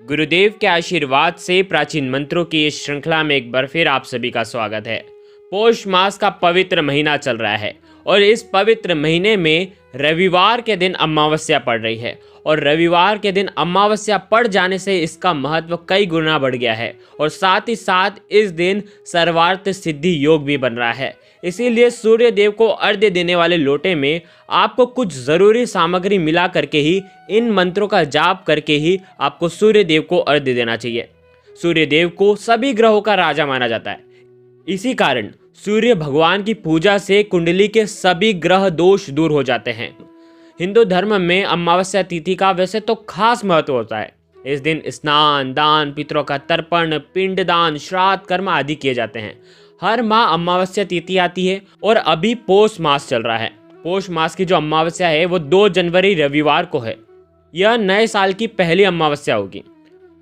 गुरुदेव के आशीर्वाद से प्राचीन मंत्रों की इस श्रृंखला में एक बार फिर आप सभी का स्वागत है। पौष मास का पवित्र महीना चल रहा है और इस पवित्र महीने में रविवार के दिन अमावस्या पड़ रही है और रविवार के दिन अमावस्या पड़ जाने से इसका महत्व कई गुना बढ़ गया है और साथ ही साथ इस दिन सर्वार्थ सिद्धि योग भी बन रहा है। इसीलिए सूर्य देव को अर्घ्य देने वाले लोटे में आपको कुछ ज़रूरी सामग्री मिला करके ही इन मंत्रों का जाप करके ही आपको सूर्य देव को अर्घ्य देना चाहिए। सूर्य देव को सभी ग्रहों का राजा माना जाता है। इसी कारण सूर्य भगवान की पूजा से कुंडली के सभी ग्रह दोष दूर हो जाते हैं। हिंदू धर्म में अमावस्या तिथि का वैसे तो खास महत्व होता है। इस दिन स्नान, दान, पितरों का तर्पण, पिंडदान, श्राद्ध कर्म आदि किए जाते हैं। हर माह अमावस्या तिथि आती है और अभी पौष मास चल रहा है। पौष मास की जो अमावस्या है वो 2 जनवरी रविवार को है। यह नए साल की पहली अमावस्या होगी।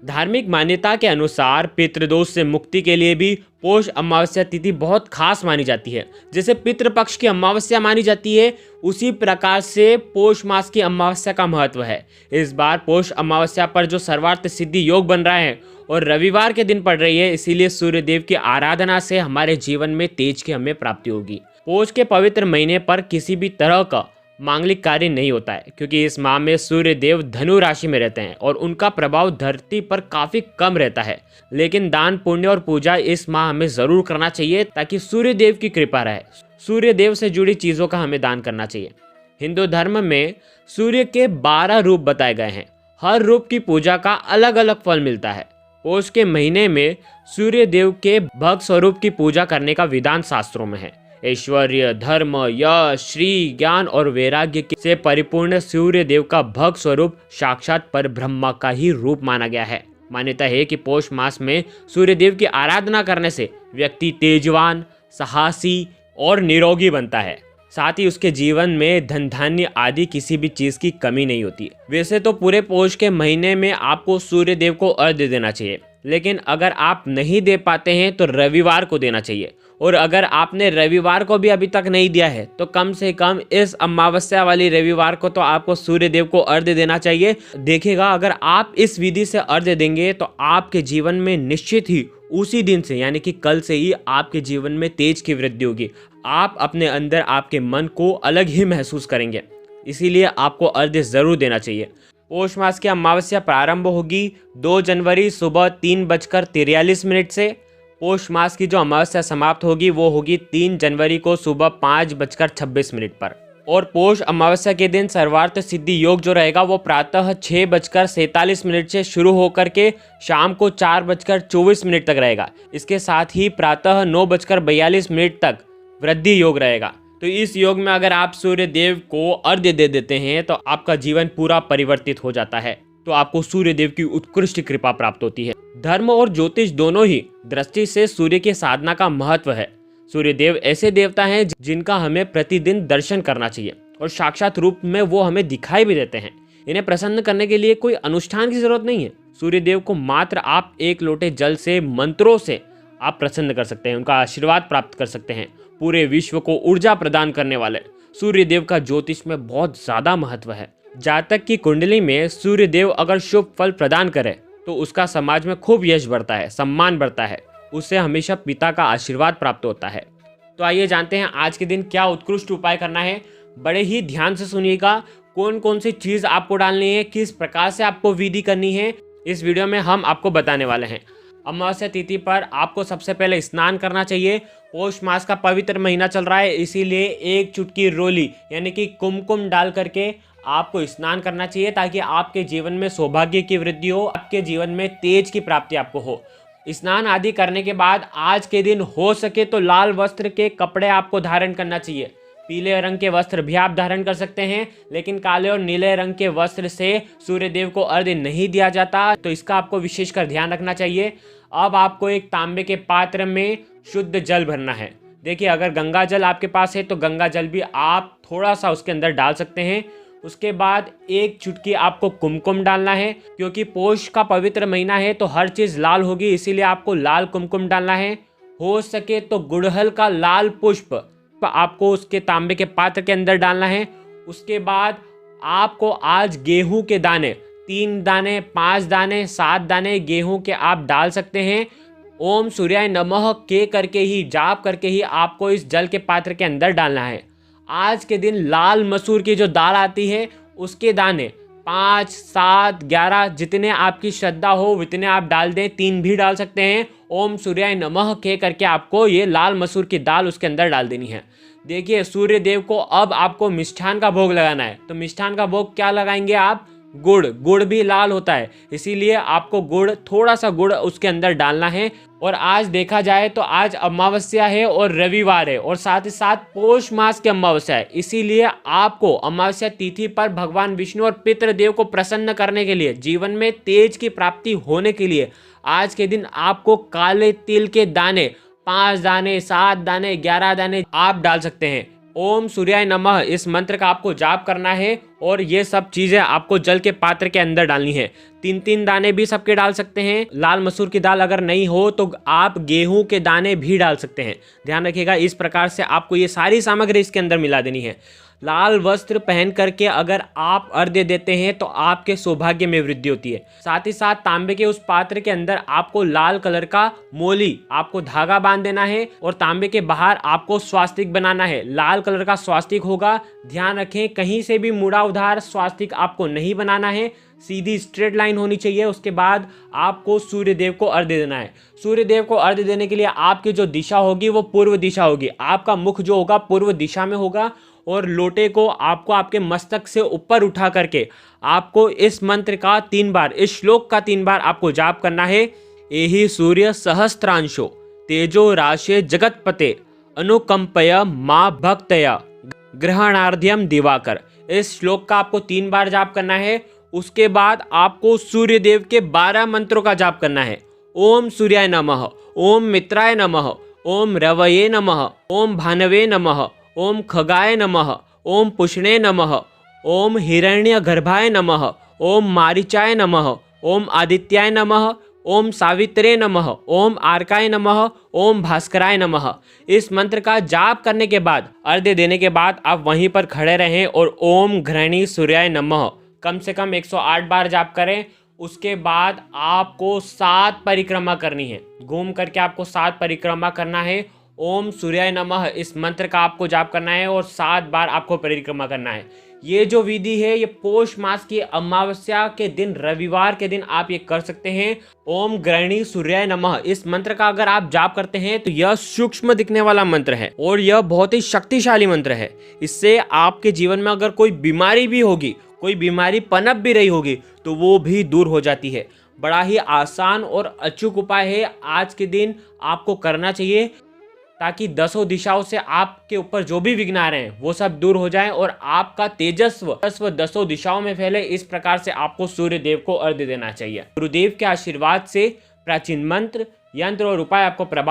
धार्मिक मान्यता के अनुसार पितृदोष से मुक्ति के लिए भी पौष अमावस्या तिथि बहुत खास मानी जाती है। जैसे पितृपक्ष की अमावस्या मानी जाती है, उसी प्रकार से पौष मास की अमावस्या का महत्व है। इस बार पौष अमावस्या पर जो सर्वार्थ सिद्धि योग बन रहा है और रविवार के दिन पड़ रही है, इसीलिए सूर्य देव की आराधना से हमारे जीवन में तेज की हमें प्राप्ति होगी। पौष के पवित्र महीने पर किसी भी तरह का मांगलिक कार्य नहीं होता है, क्योंकि इस माह में सूर्य देव धनु राशि में रहते हैं और उनका प्रभाव धरती पर काफी कम रहता है। लेकिन दान, पुण्य और पूजा इस माह हमें जरूर करना चाहिए ताकि सूर्य देव की कृपा रहे। सूर्य देव से जुड़ी चीजों का हमें दान करना चाहिए। हिंदू धर्म में सूर्य के 12 रूप बताए गए हैं। हर रूप की पूजा का अलग अलग फल मिलता है। पौष के महीने में सूर्य देव के भक्त स्वरूप की पूजा करने का विधान शास्त्रों में है। ऐश्वर्य, धर्म, यश, श्री, ज्ञान और वैराग्य से परिपूर्ण सूर्य देव का भक्त स्वरूप साक्षात पर ब्रह्मा का ही रूप माना गया है। मान्यता है कि पौष मास में सूर्य देव की आराधना करने से व्यक्ति तेजवान, साहसी और निरोगी बनता है। साथ ही उसके जीवन में धन धान्य आदि किसी भी चीज की कमी नहीं होती। वैसे तो पूरे पौष के महीने में आपको सूर्य देव को अर्घ्य देना चाहिए, लेकिन अगर आप नहीं दे पाते हैं तो रविवार को देना चाहिए। और अगर आपने रविवार को भी अभी तक नहीं दिया है तो कम से कम इस अमावस्या वाली रविवार को तो आपको सूर्य देव को अर्घ्य देना चाहिए। देखिएगा, अगर आप इस विधि से अर्घ्य देंगे तो आपके जीवन में निश्चित ही उसी दिन से यानी कि कल से ही आपके जीवन में तेज की वृद्धि होगी। आप अपने अंदर आपके मन को अलग ही महसूस करेंगे। इसीलिए आपको अर्घ्य जरूर देना चाहिए। पौष मास की अमावस्या प्रारंभ होगी 2 जनवरी सुबह 3:43 से। पौष मास की जो अमावस्या समाप्त होगी वो होगी 3 जनवरी को सुबह 5:26 पर। और पौष अमावस्या के दिन सर्वार्थ सिद्धि योग जो रहेगा वो प्रातः 6:47 से शुरू होकर के शाम को 4:24 तक रहेगा। इसके साथ ही प्रातः 9:42 तक वृद्धि योग रहेगा। तो इस योग में अगर आप सूर्य देव को अर्घ्य दे देते हैं तो आपका जीवन पूरा परिवर्तित हो जाता है। तो आपको सूर्य देव की उत्कृष्ट कृपा प्राप्त होती है। धर्म और ज्योतिष दोनों ही दृष्टि से सूर्य की साधना का महत्व है। सूर्य देव ऐसे देवता हैं जिनका हमें प्रतिदिन दर्शन करना चाहिए और साक्षात रूप में वो हमें दिखाई भी देते हैं। इन्हें प्रसन्न करने के लिए कोई अनुष्ठान की जरूरत नहीं है। सूर्य देव को मात्र आप 1 लोटे जल से, मंत्रों से आप प्रसन्न कर सकते हैं, उनका आशीर्वाद प्राप्त कर सकते हैं। पूरे विश्व को ऊर्जा प्रदान करने वाले सूर्य देव का ज्योतिष में बहुत ज्यादा महत्व है। जातक की कुंडली में सूर्य देव अगर शुभ फल प्रदान करे तो उसका समाज में खूब यश बढ़ता है, सम्मान बढ़ता है, उससे हमेशा पिता का आशीर्वाद प्राप्त होता है। तो आइए जानते हैं आज के दिन क्या उत्कृष्ट उपाय करना है। बड़े ही ध्यान से सुनिएगा, कौन कौन सी चीज आपको डालनी है, किस प्रकार से आपको विधि करनी है, इस वीडियो में हम आपको बताने वाले हैं। अमावस्या तिथि पर आपको सबसे पहले स्नान करना चाहिए। पौष मास का पवित्र महीना चल रहा है, इसीलिए 1 चुटकी रोली यानी कि कुमकुम डाल करके आपको स्नान करना चाहिए ताकि आपके जीवन में सौभाग्य की वृद्धि हो, आपके जीवन में तेज की प्राप्ति आपको हो। स्नान आदि करने के बाद आज के दिन हो सके तो लाल वस्त्र के कपड़े आपको धारण करना चाहिए। पीले रंग के वस्त्र भी आप धारण कर सकते हैं, लेकिन काले और नीले रंग के वस्त्र से सूर्य देव को अर्घ्य नहीं दिया जाता, तो इसका आपको विशेषकर ध्यान रखना चाहिए। अब आपको एक तांबे के पात्र में शुद्ध जल भरना है। देखिए, अगर गंगा जल आपके पास है तो गंगा जल भी आप थोड़ा सा उसके अंदर डाल सकते हैं। उसके बाद 1 चुटकी आपको कुमकुम डालना है, क्योंकि पौष का पवित्र महीना है तो हर चीज़ लाल होगी, इसीलिए आपको लाल कुमकुम डालना है। हो सके तो गुड़हल का लाल पुष्प आपको उसके तांबे के पात्र के अंदर डालना है। उसके बाद आपको आज गेहूं के दाने 3 दाने, 5 दाने, 7 दाने गेहूं के आप डाल सकते हैं। ओम सूर्याय नमः के करके ही, जाप करके ही आपको इस जल के पात्र के अंदर डालना है। आज के दिन लाल मसूर की जो दाल आती है उसके दाने 5, 7, 11 जितने आपकी श्रद्धा हो उतने आप डाल दें, 3 भी डाल सकते हैं। ओम सूर्याय नमः के करके आपको ये लाल मसूर की दाल उसके अंदर डाल देनी है। देखिए, सूर्य देव को अब आपको मिष्ठान का भोग लगाना है। तो मिष्ठान का भोग क्या लगाएंगे आप? गुड़ भी लाल होता है, इसीलिए आपको थोड़ा सा गुड़ उसके अंदर डालना है। और आज देखा जाए तो आज अमावस्या है और रविवार है और साथ ही साथ पौष मास की अमावस्या है, इसीलिए आपको अमावस्या तिथि पर भगवान विष्णु और पितृदेव को प्रसन्न करने के लिए, जीवन में तेज की प्राप्ति होने के लिए आज के दिन आपको काले तिल के दाने 5 दाने, 7 दाने, 11 दाने आप डाल सकते हैं। ओम सूर्याय नमः इस मंत्र का आपको जाप करना है और ये सब चीजें आपको जल के पात्र के अंदर डालनी है। 3-3 दाने भी सबके डाल सकते हैं। लाल मसूर की दाल अगर नहीं हो तो आप गेहूं के दाने भी डाल सकते हैं। ध्यान रखिएगा, इस प्रकार से आपको ये सारी सामग्री इसके अंदर मिला देनी है। लाल वस्त्र पहन करके अगर आप अर्घ्य देते हैं तो आपके सौभाग्य में वृद्धि होती है। साथ ही साथ तांबे के उस पात्र के अंदर आपको लाल कलर का मोली, आपको धागा बांध देना है और तांबे के बाहर आपको स्वास्तिक बनाना है। लाल कलर का स्वास्तिक होगा। ध्यान रखें, कहीं से भी मुड़ा उधार स्वास्तिक आपको नहीं बनाना है, सीधी स्ट्रेट लाइन होनी चाहिए। उसके बाद आपको सूर्य देव को अर्घ्य देना है। सूर्य देव को अर्घ्य देने के लिए आपकी जो दिशा होगी वो पूर्व दिशा होगी। आपका मुख जो होगा पूर्व दिशा में होगा और लोटे को आपको आपके मस्तक से ऊपर उठा करके आपको इस मंत्र का 3 बार, इस श्लोक का 3 बार आपको जाप करना है। एहि सूर्य सहस्त्रांशो तेजो राशे जगतपते अनुकंपय मां भक्तया ग्रहणार्ध्यम दिवाकर। इस श्लोक का आपको 3 बार जाप करना है। उसके बाद आपको सूर्य देव के 12 मंत्रों का जाप करना है। ओम सूर्याय नमः, ओम मित्राय नमः, ओम रवये नमः, ओम भानवे नमः, ओम खगाय नमः, ओम पुष्णे नमः, ओम हिरण्यगर्भाय नमः, ओम मारीचाय नमः, ओम आदित्याय नमः, ओम सावित्रे नमः, ओम आर्काय नमः, ओम भास्कराय नमः। इस मंत्र का जाप करने के बाद, अर्घ्य देने के बाद आप वहीं पर खड़े रहें और ओम घृणी सूर्याय नमः कम से कम 108 बार जाप करें। उसके बाद आपको 7 परिक्रमा करनी है। घूम करके आपको 7 परिक्रमा करना है। ओम सूर्याय नमः इस मंत्र का आपको जाप करना है और 7 बार आपको परिक्रमा करना है। ये जो विधि है ये पौष मास की अमावस्या के दिन, रविवार के दिन आप ये कर सकते हैं। ओम गृहिणी सूर्याय नमः इस मंत्र का अगर आप जाप करते हैं तो यह सूक्ष्म दिखने वाला मंत्र है और यह बहुत ही शक्तिशाली मंत्र है। इससे आपके जीवन में अगर कोई बीमारी भी होगी, कोई बीमारी पनप भी रही होगी तो वो भी दूर हो जाती है। बड़ा ही आसान और अचूक उपाय है, आज के दिन आपको करना चाहिए ताकि 10 दिशाओं से आपके ऊपर जो भी विघ्न आ रहे हैं वो सब दूर हो जाएं और आपका तेजस्व 10 दिशाओं में फैले। इस प्रकार से आपको सूर्य देव को अर्घ्य देना चाहिए। गुरुदेव के आशीर्वाद से प्राचीन मंत्र, यंत्र और उपाय आपको प्रभाव